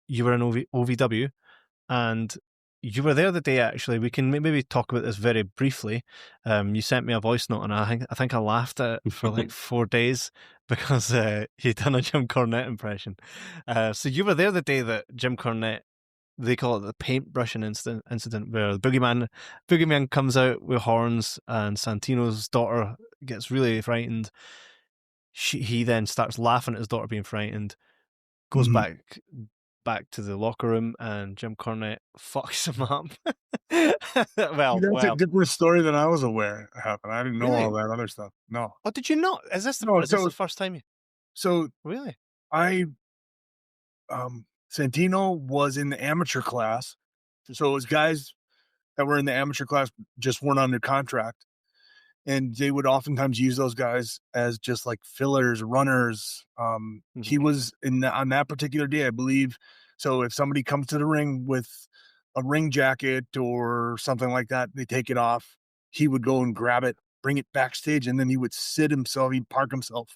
you were in OVW, and you were there the day, actually. We can maybe talk about this very briefly. You sent me a voice note, and I think I laughed at it for like 4 days because you'd done a Jim Cornette impression. So you were there the day that Jim Cornette, they call it the paintbrushing incident, where the boogeyman comes out with horns, and Santino's daughter gets really frightened. He then starts laughing at his daughter being frightened, goes back to the locker room, and Jim Cornette fucks him up. That's a different story than I was aware happened. I didn't know Really? all that other stuff. No. Oh, did you not? Is this No, the first time you? So Really? Santino was in the amateur class. So it was guys that were in the amateur class just weren't under contract. And they would oftentimes use those guys as just like fillers, runners. He was on that particular day, I believe. So if somebody comes to the ring with a ring jacket or something like that, they take it off. He would go and grab it, bring it backstage, and then he would he'd park himself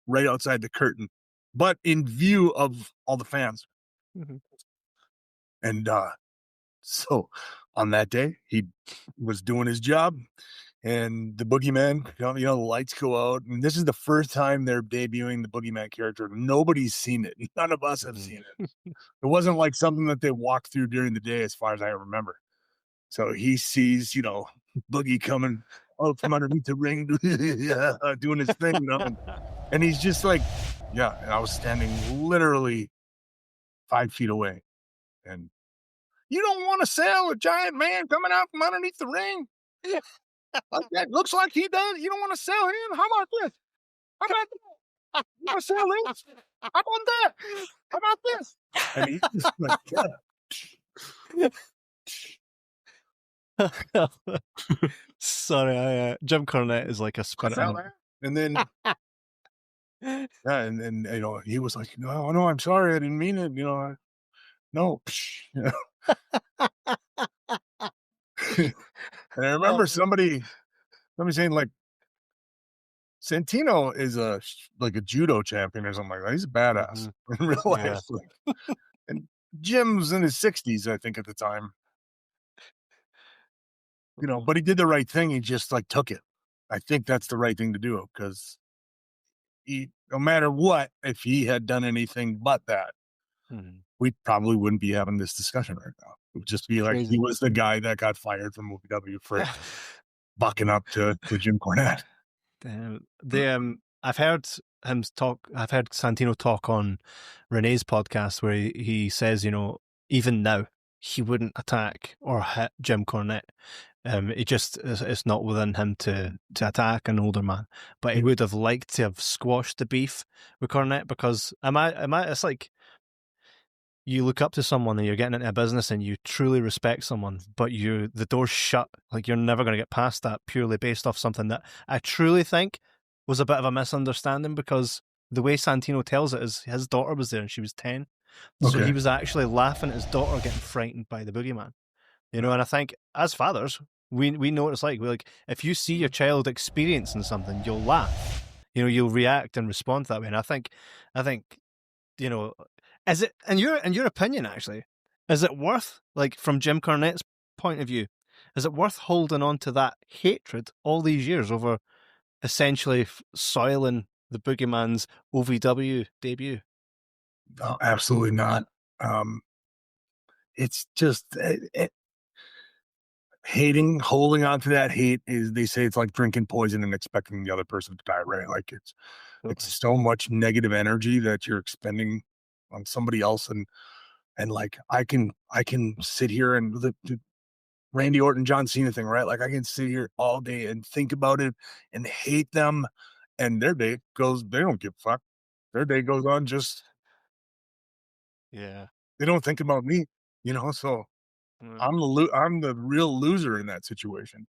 right outside the curtain, but in view of all the fans. And so on that day, he was doing his job. And the boogeyman, the lights go out. And this is the first time they're debuting the boogeyman character. Nobody's seen it. None of us have seen it. It wasn't like something that they walked through during the day, as far as I remember. So he sees, Boogie coming out from underneath the ring, doing his thing, and he's just like, yeah. And I was standing literally 5 feet away. And you don't want to sell a giant man coming out from underneath the ring? That looks like he does. You don't want to sell him? How about this? How about that? You want to sell this? How about that? How about this? And he's just like, yeah. Sorry, Jim Cornette is like a spirit. And then, yeah, and he was like, no, I'm sorry, I didn't mean it. No. And I remember somebody saying, like, Santino is like a judo champion or something like that. He's a badass in real life. Yeah. And Jim's in his 60s, I think, at the time. But he did the right thing. He just like took it. I think that's the right thing to do, because no matter what, if he had done anything but that, we probably wouldn't be having this discussion right now. It would just be like, he was the guy that got fired from OVW for bucking up to Jim Cornette. I've heard him talk. I've heard Santino talk on Renee's podcast, where he says, even now he wouldn't attack or hit Jim Cornette. It's not within him to attack an older man, but he would have liked to have squashed the beef with Cornette, because it's like, you look up to someone and you're getting into a business and you truly respect someone, but the door's shut. Like, you're never going to get past that purely based off something that I truly think was a bit of a misunderstanding, because the way Santino tells it is his daughter was there and she was 10. So he was actually laughing at his daughter getting frightened by the boogeyman. And I think as fathers, we know what it's like. If you see your child experiencing something, you'll laugh. You'll react and respond that way. And I think, is it, in your opinion, actually, is it worth, like, from Jim Cornette's point of view, is it worth holding on to that hatred all these years over essentially soiling the boogeyman's OVW debut? No, absolutely not. It's just holding on to that hate they say it's like drinking poison and expecting the other person to die, right? Like, it's so much negative energy that you're expending on somebody else. And like, I can sit here and the Randy Orton, John Cena thing, right? Like, I can sit here all day and think about it and hate them, and their day goes, they don't give a fuck. Their day goes on, just, yeah, they don't think about me, so I'm the real loser in that situation.